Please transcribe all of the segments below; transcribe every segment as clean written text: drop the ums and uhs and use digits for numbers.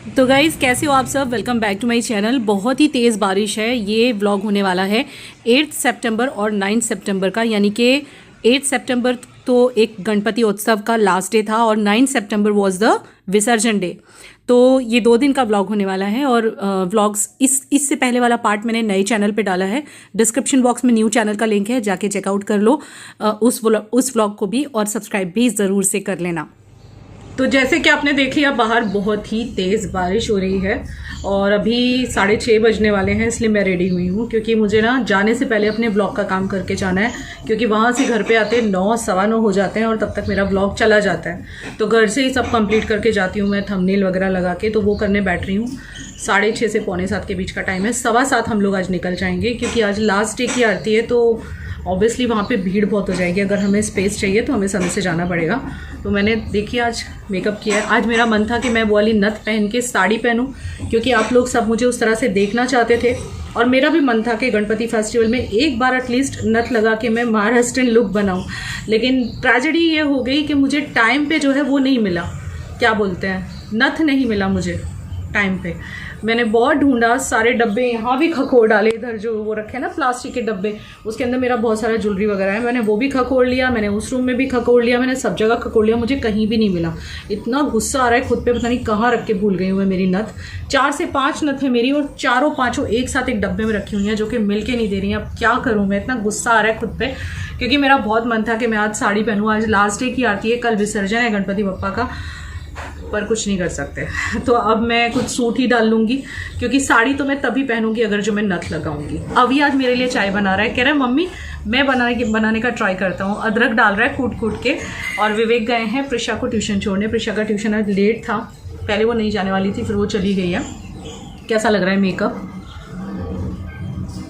तो गाइज़ कैसे हो आप सब। Welcome back to my channel. बहुत ही तेज़ बारिश है। ये व्लॉग होने वाला है 8 सितंबर और 9 सितंबर का, यानी कि 8 सितंबर तो एक गणपति उत्सव का लास्ट डे था और 9 सितंबर वाज द विसर्जन डे। तो ये 2 दिन का व्लॉग होने वाला है और व्लॉग्स इससे पहले वाला पार्ट मैंने नए चैनल पे डाला है। डिस्क्रिप्शन बॉक्स में न्यू चैनल का लिंक है, जाके चेकआउट कर लो उस व्लॉग को भी, और सब्सक्राइब भी ज़रूर से कर लेना। तो जैसे कि आपने देख लिया, बाहर बहुत ही तेज़ बारिश हो रही है और अभी 6:30 बजने वाले हैं, इसलिए मैं रेडी हुई हूँ क्योंकि मुझे ना जाने से पहले अपने ब्लॉग का काम करके जाना है, क्योंकि वहाँ से घर पे आते 9 सवा 9 हो जाते हैं और तब तक मेरा ब्लॉग चला जाता है। तो घर से ही सब कंप्लीट करके जाती हूँ मैं, थंबनेल वगैरह लगा के, तो वो करने बैठ रही हूँ। 6:30 से 6:45 के बीच का टाइम है। 7:15 हम लोग आज निकल जाएंगे क्योंकि आज लास्ट डे की आरती है, तो ऑब्वियसली वहाँ पे भीड़ बहुत हो जाएगी। अगर हमें स्पेस चाहिए तो हमें समय से जाना पड़ेगा। तो मैंने देखिए आज मेकअप किया है। आज मेरा मन था कि मैं वो वाली नथ पहन के साड़ी पहनूं, क्योंकि आप लोग सब मुझे उस तरह से देखना चाहते थे और मेरा भी मन था कि गणपति फेस्टिवल में एक बार एटलीस्ट नथ लगा के मैं महाराष्ट्रियन लुक बनाऊं। लेकिन ट्रेजेडी ये हो गई कि मुझे टाइम पे जो है वो नहीं मिला, क्या बोलते हैं, नथ नहीं मिला मुझे टाइम पे। मैंने बहुत ढूंढा, सारे डब्बे यहाँ भी खखोर डाले, इधर जो वो रखे ना प्लास्टिक के डब्बे, उसके अंदर मेरा बहुत सारा ज्वेलरी वगैरह है, मैंने वो भी खखोर लिया, मैंने उस रूम में भी खखोर लिया, मैंने सब जगह खखोर लिया, मुझे कहीं भी नहीं मिला। इतना गुस्सा आ रहा है खुद पे, पता नहीं कहाँ रख के भूल गई हूँ मैं मेरी नथ। 4 से 5 नथ है मेरी और चारों पाँचों एक साथ एक डब्बे में रखी हुई हैं जो कि मिल के नहीं दे रही हैं। अब क्या करूँ मैं, इतना गुस्सा आ रहा है खुद पे, क्योंकि मेरा बहुत मन था कि मैं आज साड़ी पहनूँ। आज लास्ट डे की आरती है, कल विसर्जन है गणपति बप्पा का, पर कुछ नहीं कर सकते। तो अब मैं कुछ सूट ही डाल लूँगी, क्योंकि साड़ी तो मैं तभी पहनूंगी अगर जो मैं नथ लगाऊंगी। अभी आज मेरे लिए चाय बना रहा है, कह रहा है मम्मी मैं बनाने का ट्राई करता हूँ। अदरक डाल रहा है कूट कूट के। और विवेक गए हैं प्रिशा को ट्यूशन छोड़ने। प्रिशा का ट्यूशन आज लेट था, पहले वो नहीं जाने वाली थी, फिर वो चली गई है। कैसा लग रहा है मेकअप,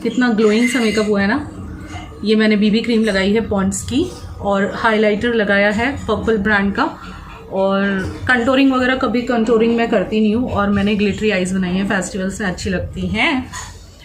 कितना ग्लोइंग सा मेकअप हुआ है ना। ये मैंने बीबी क्रीम लगाई है पॉन्ड्स की और हाईलाइटर लगाया है पर्पल ब्रांड का, और कंटोरिंग वगैरह कभी कंटोरिंग मैं करती नहीं हूँ। और मैंने ग्लिटरी आइज़ बनाई हैं, फेस्टिवल से अच्छी लगती हैं।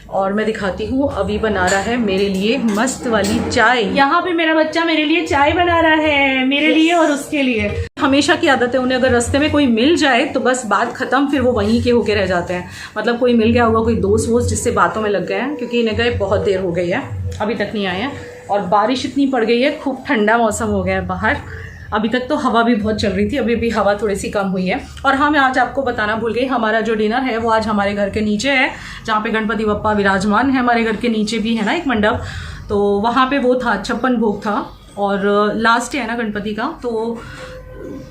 और मैं दिखाती हूँ, अभी बना रहा है मेरे लिए मस्त वाली चाय। यहाँ पे मेरा बच्चा मेरे लिए चाय बना रहा है, मेरे लिए और उसके लिए। हमेशा की आदत है उन्हें, अगर रास्ते में कोई मिल जाए तो बस बात खत्म, फिर वो वहीं के होके रह जाते हैं। मतलब कोई मिल गया होगा, कोई दोस्त वोस्त, जिससे बातों में लग गए हैं, क्योंकि इन्हें गए बहुत देर हो गई है, अभी तक नहीं आए हैं। और बारिश इतनी पड़ गई है, खूब ठंडा मौसम हो गया है बाहर। अभी तक तो हवा भी बहुत चल रही थी, अभी भी हवा थोड़ी सी कम हुई है। और हाँ, मैं आज आपको बताना भूल गई, हमारा जो डिनर है वो आज हमारे घर के नीचे है, जहाँ पे गणपति बप्पा विराजमान है। हमारे घर के नीचे भी है ना एक मंडप, तो वहाँ पे वो था, 56 भोग था। और लास्ट है ना गणपति का, तो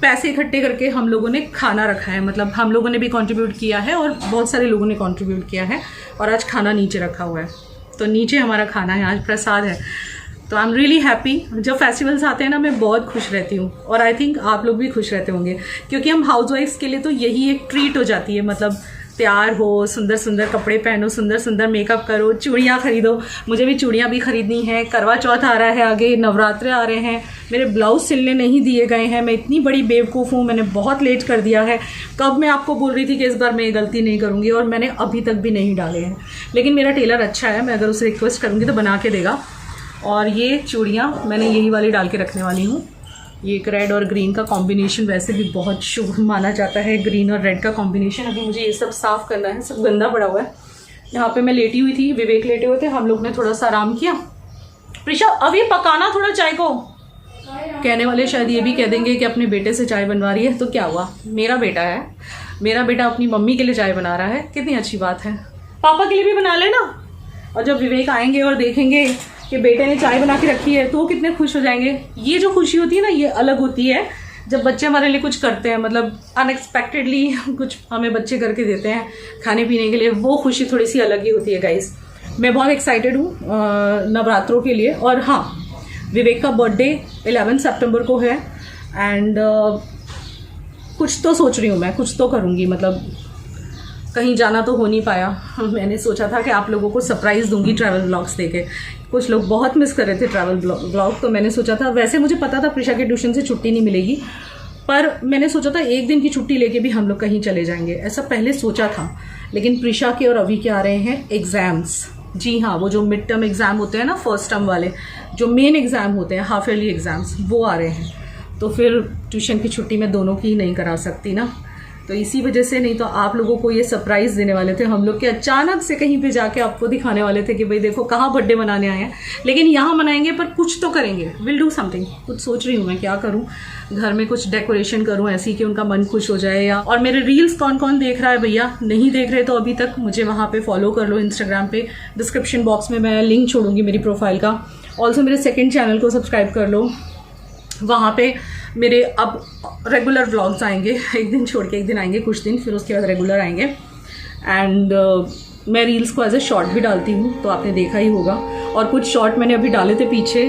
पैसे इकट्ठे करके हम लोगों ने खाना रखा है। मतलब हम लोगों ने भी कंट्रीब्यूट किया है और बहुत सारे लोगों ने कंट्रीब्यूट किया है, और आज खाना नीचे रखा हुआ है। तो नीचे हमारा खाना है, आज प्रसाद है। तो आई एम रियली हैप्पी। जब फेस्टिवल्स आते हैं ना, मैं बहुत खुश रहती हूँ, और आई थिंक आप लोग भी खुश रहते होंगे, क्योंकि हम हाउसवाइफ्स के लिए तो यही एक ट्रीट हो जाती है। मतलब तैयार हो, सुंदर सुंदर कपड़े पहनो, सुंदर सुंदर मेकअप करो, चूड़ियाँ खरीदो। मुझे भी चूड़ियाँ भी खरीदनी है, करवा चौथ आ रहा है, आगे नवरात्रे आ रहे हैं, मेरे ब्लाउज सिलने नहीं दिए गए हैं। मैं इतनी बड़ी बेवकूफ़ हूँ, मैंने बहुत लेट कर दिया है। कब मैं आपको बोल रही थी कि इस बार मैं ये गलती नहीं करूँगी, और मैंने अभी तक भी नहीं डाले हैं। लेकिन मेरा टेलर अच्छा है, मैं अगर उसे रिक्वेस्ट करूँगी तो बना के देगा। और ये चूड़ियाँ मैंने यही वाली डाल के रखने वाली हूँ। ये एक रेड और ग्रीन का कॉम्बिनेशन वैसे भी बहुत शुभ माना जाता है, ग्रीन और रेड का कॉम्बिनेशन। अभी मुझे ये सब साफ़ करना है, सब गंदा पड़ा हुआ है। यहाँ पे मैं लेटी हुई थी, विवेक लेटे हुए थे, हम लोग ने थोड़ा सा आराम किया। प्रिशा अभी पकाना थोड़ा चाय को। कहने वाले शायद ये भी कह देंगे कि अपने बेटे से चाय बनवा रही है, तो क्या हुआ, मेरा बेटा है, मेरा बेटा अपनी मम्मी के लिए चाय बना रहा है, कितनी अच्छी बात है। पापा के लिए भी बना लेना। और जब विवेक आएंगे और देखेंगे कि बेटे ने चाय बना के रखी है, तो वो कितने खुश हो जाएंगे। ये जो खुशी होती है ना, ये अलग होती है जब बच्चे हमारे लिए कुछ करते हैं, मतलब अनएक्सपेक्टेडली कुछ हमें बच्चे करके देते हैं खाने पीने के लिए। वो खुशी थोड़ी सी अलग ही होती है गाइस। मैं बहुत एक्साइटेड हूँ नवरात्रों के लिए। और हाँ, विवेक का बर्थडे 11 सितंबर को है, एंड कुछ तो सोच रही हूँ मैं, कुछ तो करूँगी। मतलब कहीं जाना तो हो नहीं पाया। मैंने सोचा था कि आप लोगों को सरप्राइज़ दूंगी ट्रैवल ब्लॉग्स देके। कुछ लोग बहुत मिस कर रहे थे ट्रैवल ब्लॉग, तो मैंने सोचा था, वैसे मुझे पता था प्रिशा के ट्यूशन से छुट्टी नहीं मिलेगी, पर मैंने सोचा था एक दिन की छुट्टी लेके भी हम लोग कहीं चले जाएंगे, ऐसा पहले सोचा था। लेकिन प्रिशा के और अभी के आ रहे हैं एग्ज़ाम्स। जी हाँ, वो जो मिड टर्म एग्ज़ाम होते हैं ना, फर्स्ट टर्म वाले जो मेन एग्ज़ाम होते हैं, हाफ ईयरली एग्ज़ाम्स, वो आ रहे हैं। तो फिर ट्यूशन की छुट्टी मैं दोनों की ही नहीं करा सकती ना। तो इसी वजह से, नहीं तो आप लोगों को ये सरप्राइज़ देने वाले थे हम लोग के, अचानक से कहीं पे जाके आपको दिखाने वाले थे कि भाई देखो कहाँ बर्थडे मनाने आए हैं, लेकिन यहाँ मनाएंगे पर कुछ तो करेंगे, विल डू समथिंग। कुछ सोच रही हूँ मैं क्या करूँ, घर में कुछ डेकोरेशन करूँ ऐसी कि उनका मन खुश हो जाए। या और मेरे रील्स कौन कौन देख रहा है भैया, नहीं देख रहे तो अभी तक मुझे वहाँ पे फॉलो कर लो इंस्टाग्राम पे, डिस्क्रिप्शन बॉक्स में मैं लिंक छोड़ूंगी मेरी प्रोफाइल का। ऑल्सो मेरे सेकंड चैनल को सब्सक्राइब कर लो, वहाँ पे मेरे अब रेगुलर व्लॉग्स आएंगे, एक दिन छोड़ के एक दिन आएंगे, कुछ दिन, फिर उसके बाद रेगुलर आएंगे। एंड मैं रील्स को एज ए शॉर्ट भी डालती हूँ, तो आपने देखा ही होगा। और कुछ शॉर्ट मैंने अभी डाले थे पीछे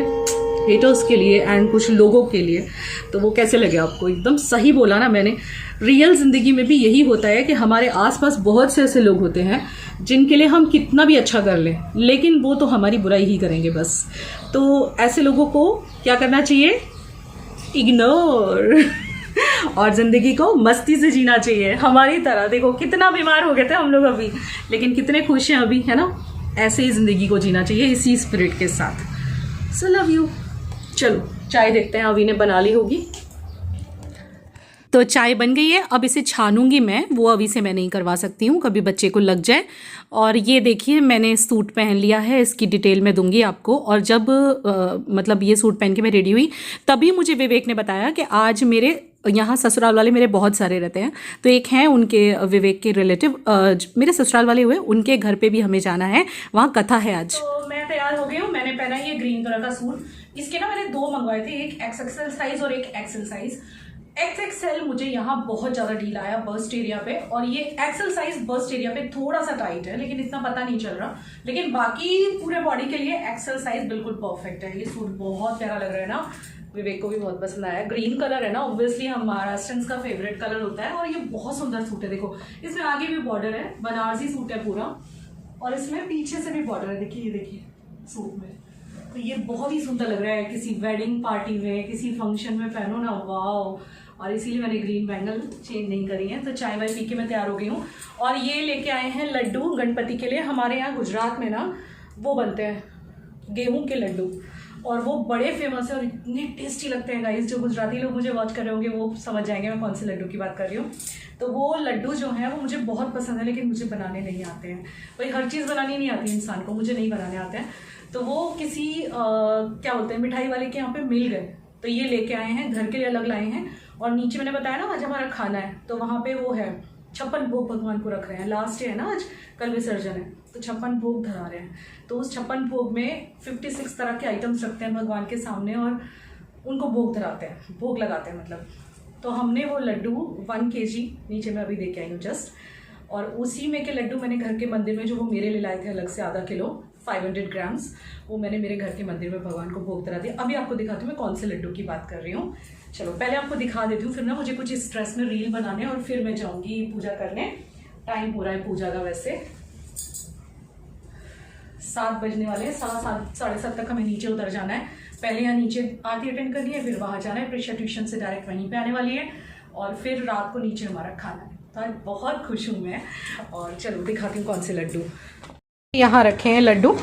हेटर्स के लिए एंड कुछ लोगों के लिए, तो वो कैसे लगे आपको? एकदम सही बोला ना मैंने। रियल ज़िंदगी में भी यही होता है कि हमारे आसपास बहुत से ऐसे लोग होते हैं जिनके लिए हम कितना भी अच्छा कर लें, लेकिन वो तो हमारी बुराई ही करेंगे बस। तो ऐसे लोगों को क्या करना चाहिए? इग्नोर और ज़िंदगी को मस्ती से जीना चाहिए, हमारी तरह। देखो कितना बीमार हो गए थे हम लोग अभी, लेकिन कितने खुश हैं अभी, है ना? ऐसे ही ज़िंदगी को जीना चाहिए, इसी स्पिरिट के साथ। So love you. चलो चाय देखते हैं, अभी ने बना ली होगी। तो चाय बन गई है, अब इसे छानूंगी मैं, वो अभी से मैं नहीं करवा सकती हूँ, कभी बच्चे को लग जाए। और ये देखिए मैंने सूट पहन लिया है, इसकी डिटेल मैं दूंगी आपको। और जब मतलब ये सूट पहन के मैं रेडी हुई, तभी मुझे विवेक ने बताया कि आज मेरे यहाँ ससुराल वाले मेरे बहुत सारे रहते हैं, तो एक हैं उनके विवेक के रिलेटिव मेरे ससुराल वाले हुए, उनके घर पे भी हमें जाना है, वहाँ कथा है आज। तो मैं तैयार हो गई हूँ, मैंने पहना ये ग्रीन कलर का सूट। इसके ना मैंने 2 मंगवाए थे, एक XXL साइज और एक XL साइज। XXL मुझे यहाँ बहुत ज़्यादा ढीला आया बस्ट एरिया पे, और ये XL साइज बस्ट एरिया पे थोड़ा सा टाइट है, लेकिन इतना पता नहीं चल रहा। लेकिन बाकी पूरे बॉडी के लिए XL साइज बिल्कुल परफेक्ट है। ये सूट बहुत प्यारा लग रहा है ना, विवेक को भी बहुत पसंद आया। ग्रीन कलर है ना, ऑब्वियसली हम महाराष्ट्रंस का फेवरेट कलर होता है, और ये बहुत सुंदर सूट है। देखो इसमें आगे भी बॉर्डर है, बनारसी सूट है पूरा, और इसमें पीछे से भी बॉर्डर है। देखिए ये देखिए सूट में, तो ये बहुत ही सुंदर लग रहा है, किसी वेडिंग पार्टी में, किसी फंक्शन में पहनो ना, वाओ। और इसीलिए मैंने ग्रीन बैंगल चेंज नहीं करी है। तो चाय वाय पी के मैं तैयार हो गई हूँ। और ये लेके आए हैं लड्डू गणपति के लिए। हमारे यहाँ गुजरात में ना वो बनते हैं गेहूं के लड्डू, और वो बड़े फेमस है और इतने टेस्टी लगते हैं गाइस। जो गुजराती लोग मुझे वॉच कर रहे होंगे वो समझ जाएंगे मैं कौन से लड्डू की बात कर रही हूँ। तो वो लड्डू जो हैं वो मुझे बहुत पसंद है, लेकिन मुझे बनाने नहीं आते हैं। भाई हर चीज़ बनानी नहीं आती इंसान को, मुझे नहीं बनाने आते हैं। तो वो किसी क्या बोलते हैं मिठाई वाले के यहाँ पे मिल गए, तो ये लेके आए हैं, घर के लिए अलग लाए हैं। और नीचे मैंने बताया ना आज हमारा खाना है, तो वहाँ पे वो है 56 भोग भगवान को रख रहे हैं। लास्ट डे है ना आज, कल विसर्जन है, तो 56 भोग धरा रहे हैं। तो उस 56 भोग में 56 तरह के आइटम्स रखते हैं भगवान के सामने, और उनको भोग धराते हैं, भोग लगाते हैं मतलब। तो हमने वो लड्डू 1 kg नीचे मैं अभी दे के आई हूँ जस्ट, और उसी में के लड्डू मैंने घर के मंदिर में, जो वो मेरे लिए लाए थे अलग से ½ किलो 500 ग्राम्स, वो मैंने मेरे घर के मंदिर में भगवान को भोग धरा दिया। अभी आपको दिखाती हूँ मैं कौन से लड्डू की बात कर रही हूँ। चलो पहले आपको दिखा देती हूँ, फिर ना मुझे कुछ स्ट्रेस में रील बनाने, और फिर मैं जाऊँगी पूजा करने। टाइम पूरा है पूजा का, वैसे 7 बजने वाले हैं, 7:15 7:30 तक हमें नीचे उतर जाना है। पहले यहाँ नीचे आरती अटेंड करनी है, फिर वहाँ जाना है। प्रेशर ट्यूशन से डायरेक्ट वहीं पे आने वाली है, और फिर रात को नीचे हमारा खाना है। तो आज बहुत खुश हूँ मैं। और चलो दिखाती हूँ कौन से लड्डू यहाँ रखे हैं। लड्डू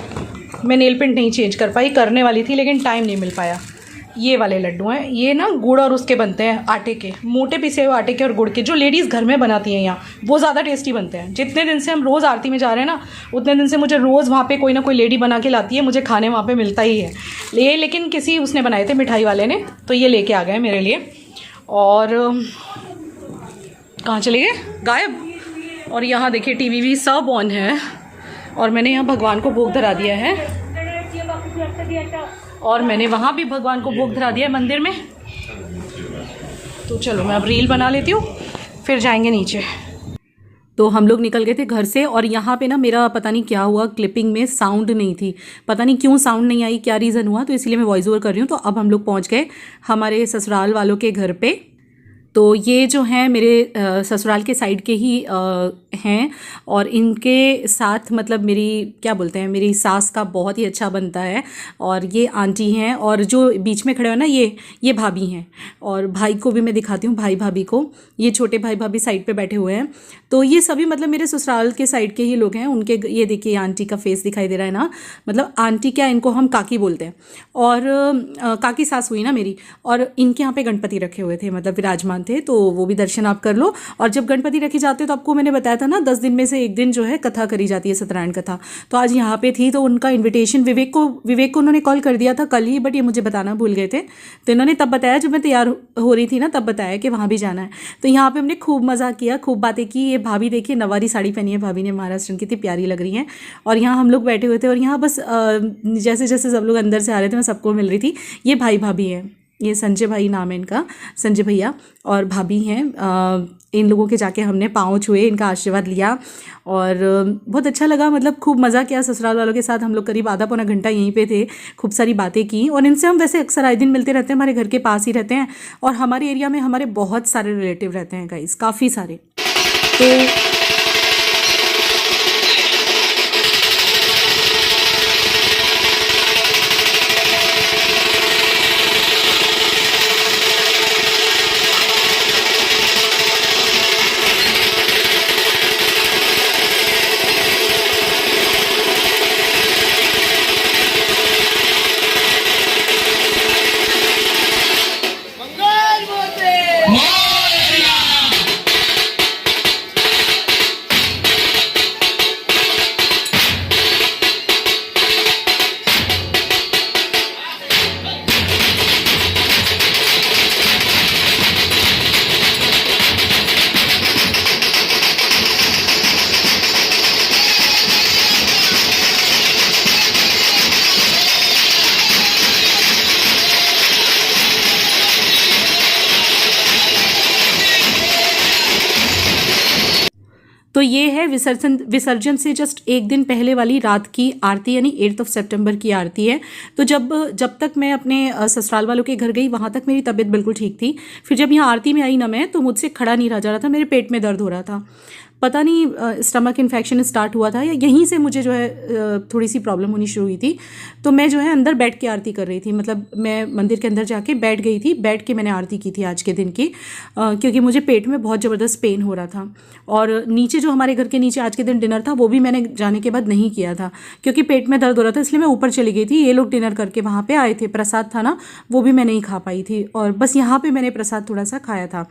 मैं नेल पेंट नहीं चेंज कर पाई, करने वाली थी लेकिन टाइम नहीं मिल पाया। ये वाले लड्डू हैं, ये ना गुड़ और उसके बनते हैं, आटे के, मोटे पिसे हुए आटे के और गुड़ के, जो लेडीज़ घर में बनाती हैं यहाँ, वो ज़्यादा टेस्टी बनते हैं। जितने दिन से हम रोज़ आरती में जा रहे हैं ना, उतने दिन से मुझे रोज़ वहाँ पे कोई ना कोई लेडी बना के लाती है, मुझे खाने वहाँ पे मिलता ही है। ये लेकिन किसी उसने बनाए थे, मिठाई वाले ने, तो ये लेके आ गए मेरे लिए। और कहाँ चले गए? गायब। और यहाँ देखिए टीवी भी सब ऑन है, और मैंने यहाँ भगवान को भोग धरा दिया है, और मैंने वहाँ भी भगवान को भोग धरा दिया है मंदिर में। तो चलो मैं अब रील बना लेती हूँ, फिर जाएंगे नीचे। तो हम लोग निकल गए थे घर से, और यहाँ पे ना मेरा पता नहीं क्या हुआ, क्लिपिंग में साउंड नहीं थी, पता नहीं क्यों साउंड नहीं आई, क्या रीज़न हुआ, तो इसलिए मैं वॉइस ओवर कर रही हूँ। तो अब हम लोग पहुँच गए हमारे ससुराल वालों के घर पे। तो ये जो हैं मेरे ससुराल के साइड के ही हैं, और इनके साथ मतलब मेरी क्या बोलते हैं, मेरी सास का बहुत ही अच्छा बनता है। और ये आंटी हैं, और जो बीच में खड़े हो ना ये भाभी हैं। और भाई को भी मैं दिखाती हूँ, भाई भाभी को, ये छोटे भाई भाभी साइड पे बैठे हुए हैं। तो ये सभी मतलब मेरे ससुराल के साइड के ही लोग हैं। उनके ये देखिए आंटी का फेस दिखाई दे रहा है ना, मतलब आंटी क्या, इनको हम काकी बोलते हैं। और काकी सास हुई ना मेरी। और इनके यहाँ पे गणपति रखे हुए थे, मतलब विराजमान भगवान थे, तो वो भी दर्शन आप कर लो। और जब गणपति रखे जाते हैं तो आपको मैंने बताया था ना 10 दिन में से एक दिन जो है कथा करी जाती है, सत्यनारायण कथा। तो आज यहाँ पे थी, तो उनका इन्विटेशन विवेक को उन्होंने कॉल कर दिया था कल ही, बट ये मुझे बताना भूल गए थे। तो इन्होंने तब बताया जब मैं तैयार हो रही थी ना, तब बताया कि वहाँ भी जाना है। तो यहाँ पे हमने खूब मज़ा किया, खूब बातें की। ये भाभी देखिए नवारी साड़ी पहनी है भाभी ने, महाराष्ट्र की, इतनी प्यारी लग रही हैं। और यहाँ हम लोग बैठे हुए थे और यहाँ बस जैसे जैसे सब लोग अंदर से आ रहे थे मैं सबको मिल रही थी। ये भाई भाभी हैं, ये संजय भाई नाम है इनका, संजय भैया, और भाभी हैं। इन लोगों के जाके हमने पाँव छुए, इनका आशीर्वाद लिया और बहुत अच्छा लगा। मतलब खूब मज़ा किया ससुराल वालों के साथ। हम लोग करीब आधा पौना घंटा यहीं पे थे, खूब सारी बातें की। और इनसे हम वैसे अक्सर आए दिन मिलते रहते हैं, हमारे घर के पास ही रहते हैं। और हमारे एरिया में हमारे बहुत सारे रिलेटिव रहते हैं गाइस, काफ़ी सारे। तो तो ये है विसर्जन से जस्ट एक दिन पहले वाली रात की आरती, यानी 8 सितंबर की आरती है। तो जब तक मैं अपने ससुराल वालों के घर गई वहाँ तक मेरी तबीयत बिल्कुल ठीक थी। फिर जब यहाँ आरती में आई ना मैं, तो मुझसे खड़ा नहीं रहा जा रहा था, मेरे पेट में दर्द हो रहा था। पता नहीं स्टमक इन्फेक्शन स्टार्ट हुआ था या यहीं से मुझे जो है थोड़ी सी प्रॉब्लम होनी शुरू हुई थी। तो मैं जो है अंदर बैठ के आरती कर रही थी, मतलब मैं मंदिर के अंदर जाके बैठ गई थी, बैठ के मैंने आरती की थी आज के दिन की, क्योंकि मुझे पेट में बहुत ज़बरदस्त पेन हो रहा था। और नीचे जो हमारे घर के नीचे आज के दिन डिनर था वो भी मैंने जाने के बाद नहीं किया था, क्योंकि पेट में दर्द हो रहा था, इसलिए मैं ऊपर चली गई थी। ये लोग डिनर करके वहाँ पर आए थे, प्रसाद था ना वो भी मैं नहीं खा पाई थी, और बस यहाँ पर मैंने प्रसाद थोड़ा सा खाया था।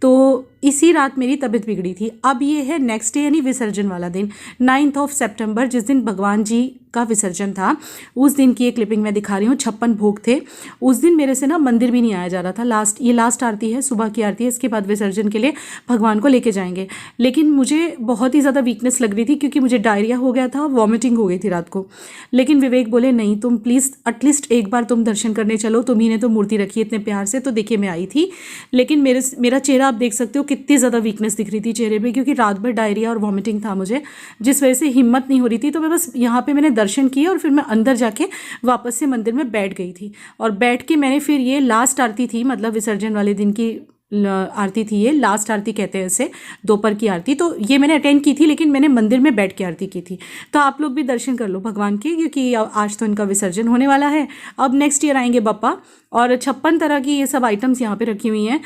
तो इसी रात मेरी तबीयत बिगड़ी थी। अब ये है नेक्स्ट डे यानी विसर्जन वाला दिन, 9 सितंबर, जिस दिन भगवान जी का विसर्जन था। उस दिन की एक क्लिपिंग मैं दिखा रही हूँ। 56 भोग थे उस दिन। मेरे से ना मंदिर भी नहीं आया जा रहा था। ये लास्ट आरती है, सुबह की आरती है, इसके बाद विसर्जन के लिए भगवान को लेके जाएंगे। लेकिन मुझे बहुत ही ज़्यादा वीकनेस लग रही थी, क्योंकि मुझे डायरिया हो गया था, वॉमिटिंग हो गई थी रात को। लेकिन विवेक बोले नहीं, तुम प्लीज़ एटलीस्ट एक बार तुम दर्शन करने चलो, तुम्ही ने तो मूर्ति रखी है इतने प्यार से। तो देखिए मैं आई थी, लेकिन मेरा चेहरा आप देख सकते हो कितनी ज़्यादा वीकनेस दिख रही थी चेहरे पे, क्योंकि रात भर डायरिया और वॉमिटिंग था मुझे, जिस वजह से हिम्मत नहीं हो रही थी। तो मैं बस यहाँ पे मैंने दर्शन किए और फिर मैं अंदर जाके वापस से मंदिर में बैठ गई थी। और बैठ के मैंने फिर ये लास्ट आरती थी, मतलब विसर्जन वाले दिन की आरती थी, ये लास्ट आरती कहते हैं इसे, दोपहर की आरती। तो ये मैंने अटेंड की थी, लेकिन मैंने मंदिर में बैठ के आरती की थी। तो आप लोग भी दर्शन कर लो भगवान के, क्योंकि आज तो इनका विसर्जन होने वाला है। अब नेक्स्ट ईयर आएंगे बप्पा, और 56 तरह की ये सब आइटम्स यहाँ पे रखी हुई हैं।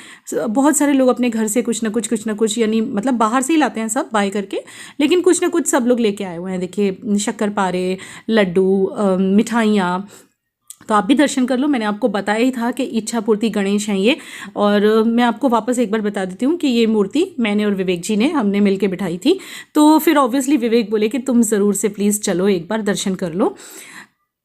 बहुत सारे लोग अपने घर से कुछ ना कुछ, यानी मतलब बाहर से ही लाते हैं सब बाय करके, लेकिन कुछ ना कुछ सब लोग लेके आए हुए हैं। देखिए शक्कर पारे, लड्डू, मिठाइयाँ। तो आप भी दर्शन कर लो। मैंने आपको बताया ही था कि इच्छा पूर्ति गणेश हैं ये। और मैं आपको वापस एक बार बता देती हूँ कि ये मूर्ति मैंने और विवेक जी ने हमने मिल के बिठाई थी। तो फिर ऑब्वियसली विवेक बोले कि तुम ज़रूर से प्लीज़ चलो एक बार दर्शन कर लो।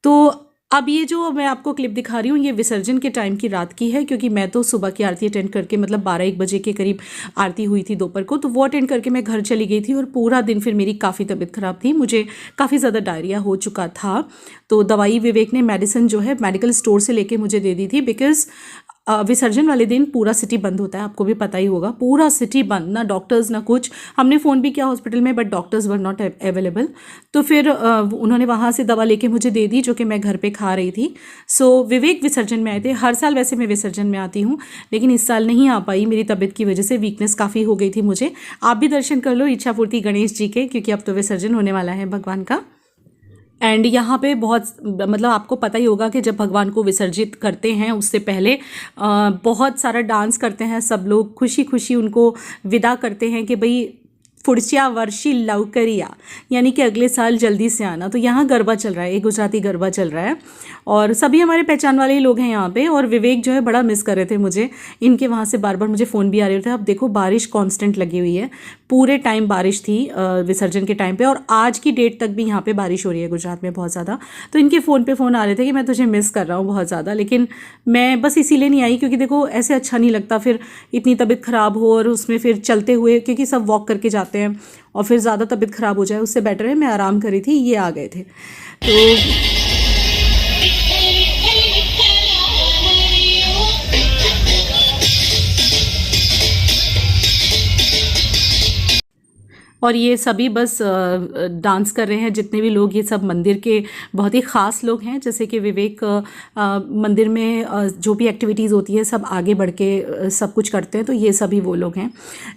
तो अब ये जो मैं आपको क्लिप दिखा रही हूँ ये विसर्जन के टाइम की रात की है, क्योंकि मैं तो सुबह की आरती अटेंड करके, मतलब 12-1 बजे के करीब आरती हुई थी दोपहर को, तो वो अटेंड करके मैं घर चली गई थी। और पूरा दिन फिर मेरी काफ़ी तबीयत ख़राब थी, मुझे काफ़ी ज़्यादा डायरिया हो चुका था। तो दवाई विवेक ने मेडिसिन जो है मेडिकल स्टोर से लेके मुझे दे दी थी, बिकॉज़ विसर्जन वाले दिन पूरा सिटी बंद होता है, आपको भी पता ही होगा, पूरा सिटी बंद, ना डॉक्टर्स ना कुछ। हमने फ़ोन भी किया हॉस्पिटल में, but doctors were not available. तो फिर उन्होंने वहाँ से दवा लेके मुझे दे दी, जो कि मैं घर पे खा रही थी। सो विवेक विसर्जन में आए थे। हर साल वैसे मैं विसर्जन में आती हूँ, लेकिन इस साल नहीं आ पाई, मेरी तबीयत की वजह से वीकनेस काफ़ी हो गई थी मुझे। आप भी दर्शन कर लो इच्छा पूर्ति गणेश जी के, क्योंकि अब तो विसर्जन होने वाला है भगवान का। एंड यहाँ पे बहुत, मतलब आपको पता ही होगा कि जब भगवान को विसर्जित करते हैं उससे पहले बहुत सारा डांस करते हैं सब लोग, खुशी खुशी उनको विदा करते हैं कि भाई पुढच्या वर्षी लवकर या, यानी कि अगले साल जल्दी से आना। तो यहाँ गरबा चल रहा है, एक गुजराती गरबा चल रहा है और सभी हमारे पहचान वाले ही लोग हैं यहाँ पे। और विवेक जो है बड़ा मिस कर रहे थे मुझे, इनके वहाँ से बार बार मुझे फ़ोन भी आ रहे थे। अब देखो बारिश कांस्टेंट लगी हुई है, पूरे टाइम बारिश थी विसर्जन के टाइम पे, और आज की डेट तक भी यहाँ पे बारिश हो रही है गुजरात में बहुत ज़्यादा। तो इनके फ़ोन पे फ़ोन आ रहे थे कि मैं तुझे मिस कर रहा हूँ बहुत ज़्यादा, लेकिन मैं बस इसीलिए नहीं आई क्योंकि देखो ऐसे अच्छा नहीं लगता फिर इतनी तबीयत ख़राब हो और उसमें फिर चलते हुए, क्योंकि सब वॉक करके जाते हैं और फिर ज़्यादा तबीयत ख़राब हो जाए, उससे बेटर है मैं आराम करी थी, ये आ गए थे। तो और ये सभी बस डांस कर रहे हैं, जितने भी लोग, ये सब मंदिर के बहुत ही ख़ास लोग हैं। जैसे कि विवेक मंदिर में जो भी एक्टिविटीज़ होती है सब आगे बढ़ के सब कुछ करते हैं, तो ये सभी वो लोग हैं।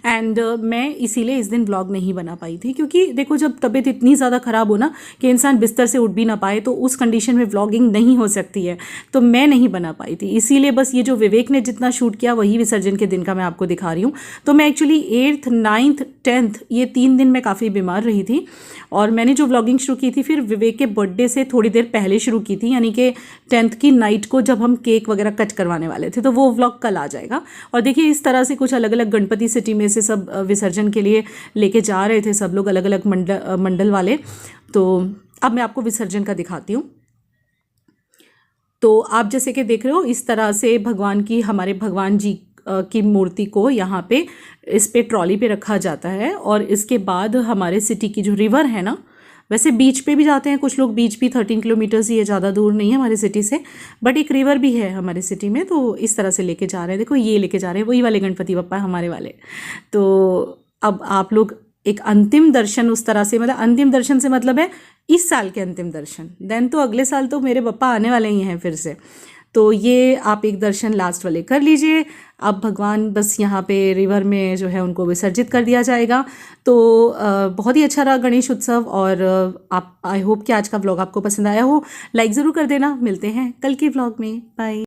एंड मैं इसीलिए इस दिन व्लॉग नहीं बना पाई थी, क्योंकि देखो जब तबीयत इतनी ज़्यादा ख़राब हो ना कि इंसान बिस्तर से उठ भी ना पाए, तो उस कंडीशन में व्लॉगिंग नहीं हो सकती है, तो मैं नहीं बना पाई थी। इसीलिए बस ये जो विवेक ने जितना शूट किया वही विसर्जन के दिन का मैं आपको दिखा रही हूँ। तो मैं एक्चुअली 8th 9th 10th ये 3 दिन मैं काफ़ी बीमार रही थी, और मैंने जो व्लॉगिंग शुरू की थी फिर विवेक के बर्थडे से थोड़ी देर पहले शुरू की थी, यानी कि 10th की नाइट को जब हम केक वगैरह कट करवाने वाले थे, तो वो व्लॉग कल आ जाएगा। और देखिए इस तरह से कुछ अलग अलग गणपति सिटी में से सब विसर्जन के लिए लेके जा रहे थे सब लोग, अलग अलग मंडल वाले। तो अब मैं आपको विसर्जन का दिखाती हूँ। तो आप जैसे कि देख रहे हो इस तरह से भगवान की, हमारे भगवान जी की मूर्ति को यहाँ पे इस पे ट्रॉली पे रखा जाता है। और इसके बाद हमारे सिटी की जो रिवर है ना, वैसे बीच पे भी जाते हैं कुछ लोग, बीच भी 13 किलोमीटर्स ही है, ज़्यादा दूर नहीं है हमारे सिटी से, बट एक रिवर भी है हमारे सिटी में, तो इस तरह से लेके जा रहे हैं। देखो ये लेके जा रहे हैं वही वाले गणपति बप्पा हमारे वाले। तो अब आप लोग एक अंतिम दर्शन उस तरह से, मतलब अंतिम दर्शन से मतलब है इस साल के अंतिम दर्शन, देन तो अगले साल तो मेरे बप्पा आने वाले ही हैं फिर से। तो ये आप एक दर्शन लास्ट वाले कर लीजिए। अब भगवान बस यहाँ पे रिवर में जो है उनको विसर्जित कर दिया जाएगा। तो बहुत ही अच्छा रहा गणेश उत्सव, और आप, आई होप कि आज का व्लॉग आपको पसंद आया हो। लाइक ज़रूर कर देना। मिलते हैं कल के व्लॉग में, बाय।